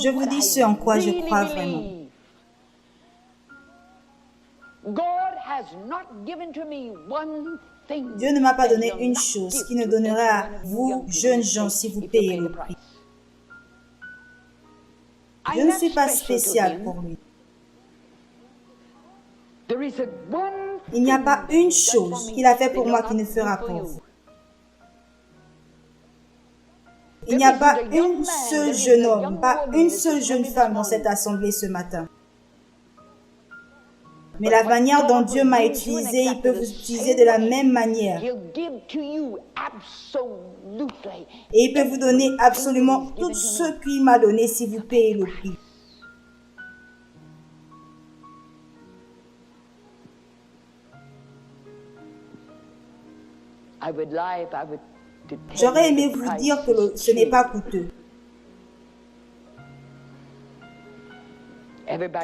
Je vous dis ce en quoi je crois vraiment. Dieu ne m'a pas donné une chose qui ne donnera à vous, jeunes gens, si vous payez le prix. Je ne suis pas spécial pour lui. Il n'y a pas une chose qu'il a fait pour moi qui ne fera pour vous. Il n'y a pas un seul jeune homme, pas une seule jeune femme dans cette assemblée ce matin. Mais la manière dont Dieu m'a utilisé, il peut vous utiliser de la même manière. Et il peut vous donner absolument tout ce qu'il m'a donné si vous payez le prix. J'aurais aimé vous dire que ce n'est pas coûteux.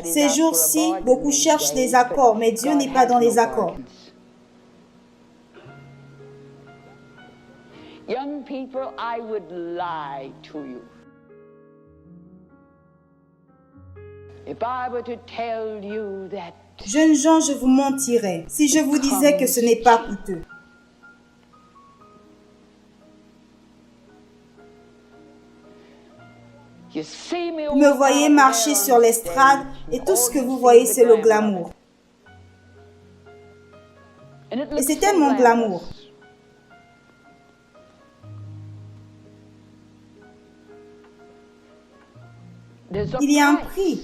Ces jours-ci, beaucoup cherchent les accords, mais Dieu n'est pas dans les accords. Young people, I would lie to you. If I were to tell you that Jeunes gens, je vous mentirais si je vous disais que ce n'est pas coûteux. Vous me voyez marcher sur l'estrade et tout ce que vous voyez, c'est le glamour. Et c'est tellement glamour. Il y a un prix.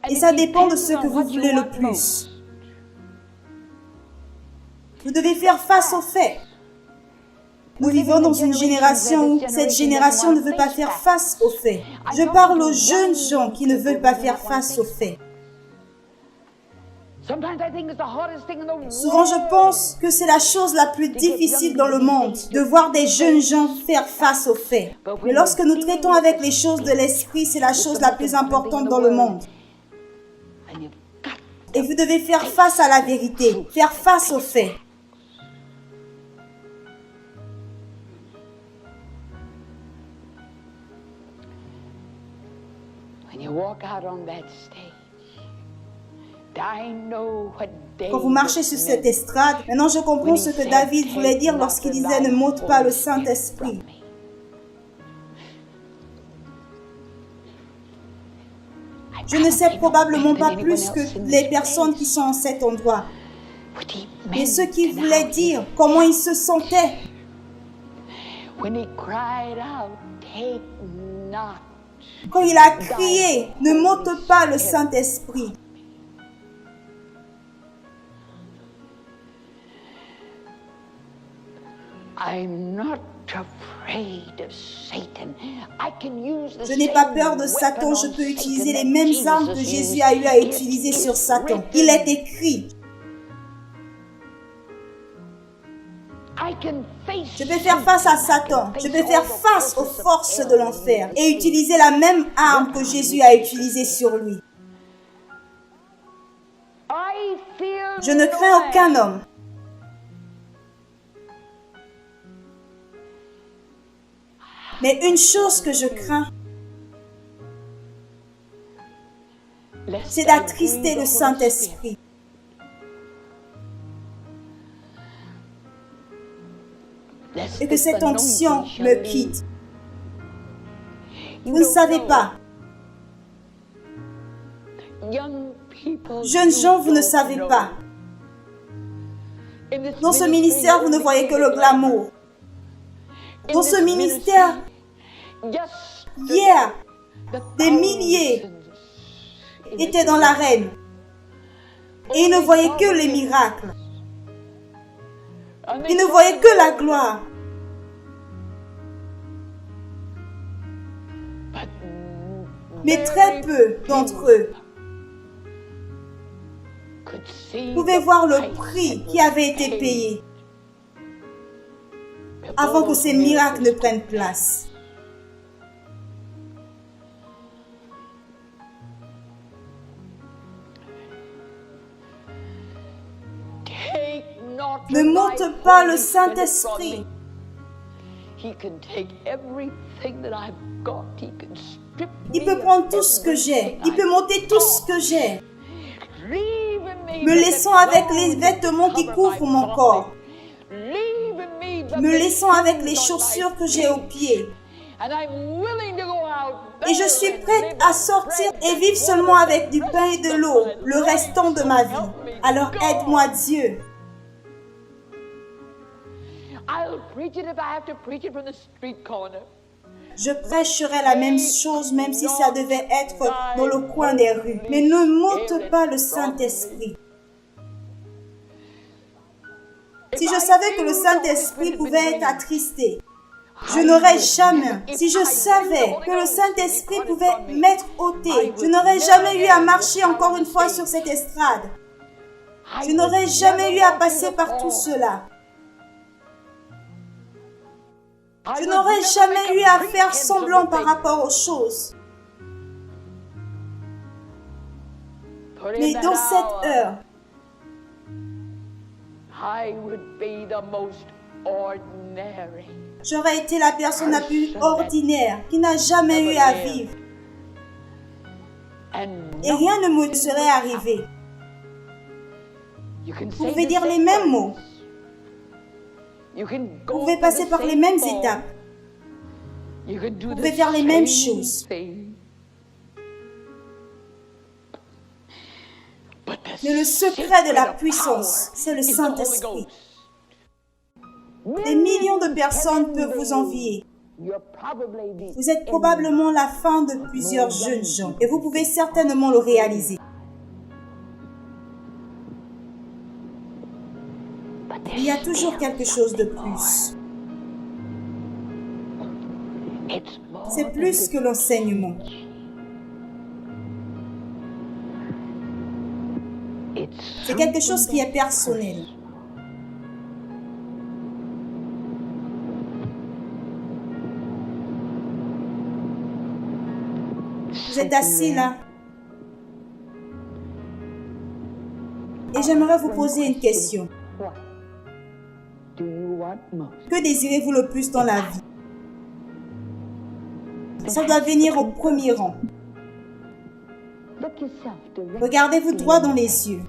Et ça dépend de ce que vous voulez le plus. Vous devez faire face aux faits. Nous vivons dans une génération où cette génération ne veut pas faire face aux faits. Je parle aux jeunes gens qui ne veulent pas faire face aux faits. Souvent, je pense que c'est la chose la plus difficile dans le monde, de voir des jeunes gens faire face aux faits. Mais lorsque nous traitons avec les choses de l'esprit, c'est la chose la plus importante dans le monde. Et vous devez faire face à la vérité, faire face aux faits. Quand vous marchez sur cette estrade, maintenant je comprends ce que David voulait dire lorsqu'il disait « Ne m'ôte pas le Saint-Esprit ». Je ne sais probablement pas plus que les personnes qui sont en cet endroit. Mais ce qu'il voulait dire, comment il se sentait. Quand il a crié « Ne m'ôte pas le Saint-Esprit ». Je n'ai pas peur de Satan, je peux utiliser les mêmes armes que Jésus a eu à utiliser sur Satan. Il est écrit. Je peux faire face à Satan, je peux faire face aux forces de l'enfer et utiliser la même arme que Jésus a utilisée sur lui. Je ne crains aucun homme. Mais une chose que je crains, c'est d'attrister le Saint-Esprit. Et que cette onction me quitte. Vous ne savez pas. Jeunes gens, vous ne savez pas. Dans ce ministère, vous ne voyez que le glamour. Dans ce ministère, hier, des milliers étaient dans l'arène et ils ne voyaient que les miracles. Ils ne voyaient que la gloire. Mais très peu d'entre eux pouvaient voir le prix qui avait été payé avant que ces miracles ne prennent place. Ne monte pas le Saint-Esprit. Il peut prendre tout ce que j'ai. Il peut monter tout ce que j'ai. Me laissant avec les vêtements qui couvrent mon corps. Me laissant avec les chaussures que j'ai aux pieds. Et je suis prête à sortir et vivre seulement avec du pain et de l'eau le restant de ma vie. Alors aide-moi, Dieu. Je prêcherai la même chose même si ça devait être dans le coin des rues. Mais ne m'ôte pas le Saint-Esprit. Si je savais que le Saint-Esprit pouvait être attristé, je n'aurais jamais, si je savais que le Saint-Esprit pouvait m'être ôté, je n'aurais jamais eu à marcher encore une fois sur cette estrade. Je n'aurais jamais eu à passer par tout cela. Je n'aurais jamais eu à faire semblant par rapport aux choses. Mais dans cette heure, j'aurais été la personne la plus ordinaire qui n'a jamais eu à vivre. Et rien ne me serait arrivé. Vous pouvez dire les mêmes mots. Vous pouvez passer par les mêmes étapes. Vous pouvez faire les mêmes choses. Mais le secret de la puissance, c'est le Saint-Esprit. Des millions de personnes peuvent vous envier. Vous êtes probablement la fin de plusieurs jeunes gens et vous pouvez certainement le réaliser. Il y a toujours quelque chose de plus. C'est plus que l'enseignement. C'est quelque chose qui est personnel. Vous êtes assis là. Et j'aimerais vous poser une question. Que désirez-vous le plus dans la vie? Ça doit venir au premier rang. Regardez-vous droit dans les yeux.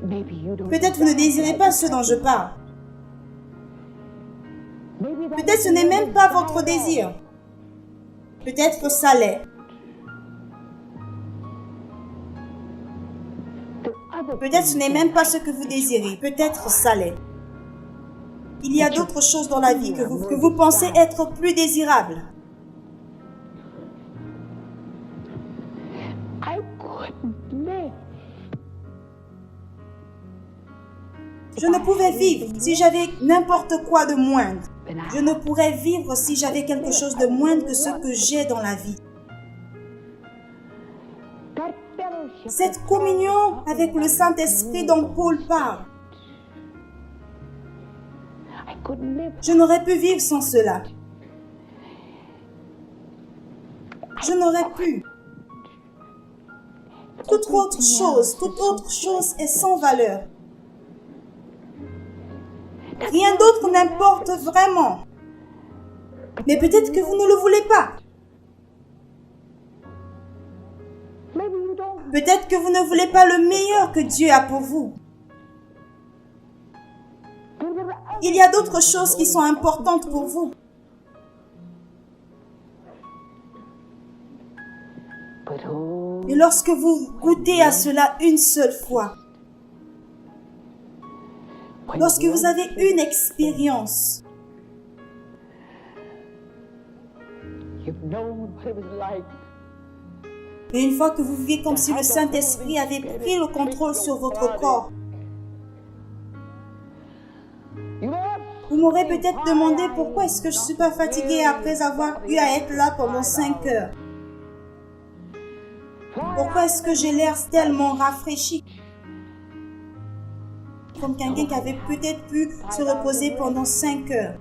Peut-être vous ne désirez pas ce dont je parle. Peut-être ce n'est même pas votre désir. Peut-être ça l'est. Peut-être ce n'est même pas ce que vous désirez. Peut-être ça l'est. Il y a d'autres choses dans la vie que vous pensez être plus désirables. Je ne pouvais vivre si j'avais n'importe quoi de moindre. Je ne pourrais vivre si j'avais quelque chose de moindre que ce que j'ai dans la vie. Cette communion avec le Saint-Esprit dont Paul parle. Je n'aurais pu vivre sans cela. Je n'aurais pu. Toute autre chose est sans valeur. Rien d'autre n'importe vraiment. Mais peut-être que vous ne le voulez pas. Peut-être que vous ne voulez pas le meilleur que Dieu a pour vous. Il y a d'autres choses qui sont importantes pour vous. Et lorsque vous goûtez à cela une seule fois, lorsque vous avez une expérience, et une fois que vous vivez comme si le Saint-Esprit avait pris le contrôle sur votre corps, vous m'aurez peut-être demandé pourquoi est-ce que je ne suis pas fatiguée après avoir eu à être là pendant 5 heures. Pourquoi est-ce que j'ai l'air tellement rafraîchi? Comme quelqu'un qui avait peut-être pu se reposer pendant 5 heures.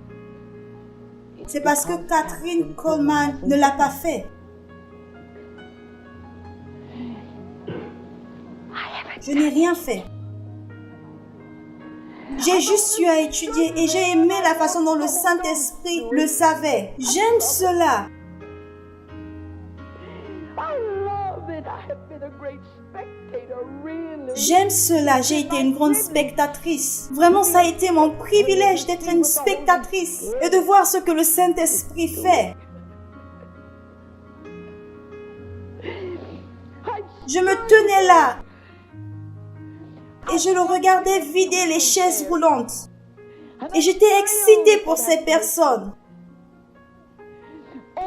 C'est parce que Catherine Coleman ne l'a pas fait. Je n'ai rien fait. J'ai juste eu à étudier et j'ai aimé la façon dont le Saint-Esprit le savait. J'aime cela. J'aime cela, j'ai été une grande spectatrice. Vraiment, ça a été mon privilège d'être une spectatrice et de voir ce que le Saint-Esprit fait. Je me tenais là et je le regardais vider les chaises roulantes. Et j'étais excitée pour ces personnes.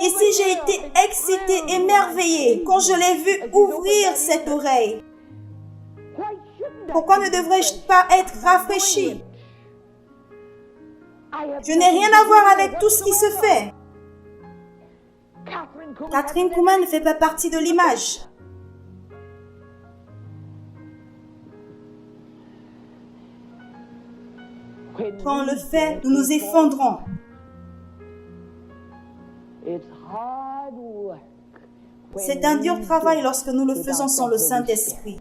Ici, j'ai été excitée, émerveillée quand je l'ai vu ouvrir cette oreille. Pourquoi ne devrais-je pas être rafraîchie? Je n'ai rien à voir avec tout ce qui se fait. Kathryn Kuhlman ne fait pas partie de l'image. Quand on le fait, nous nous effondrons. C'est un dur travail lorsque nous le faisons sans le Saint-Esprit.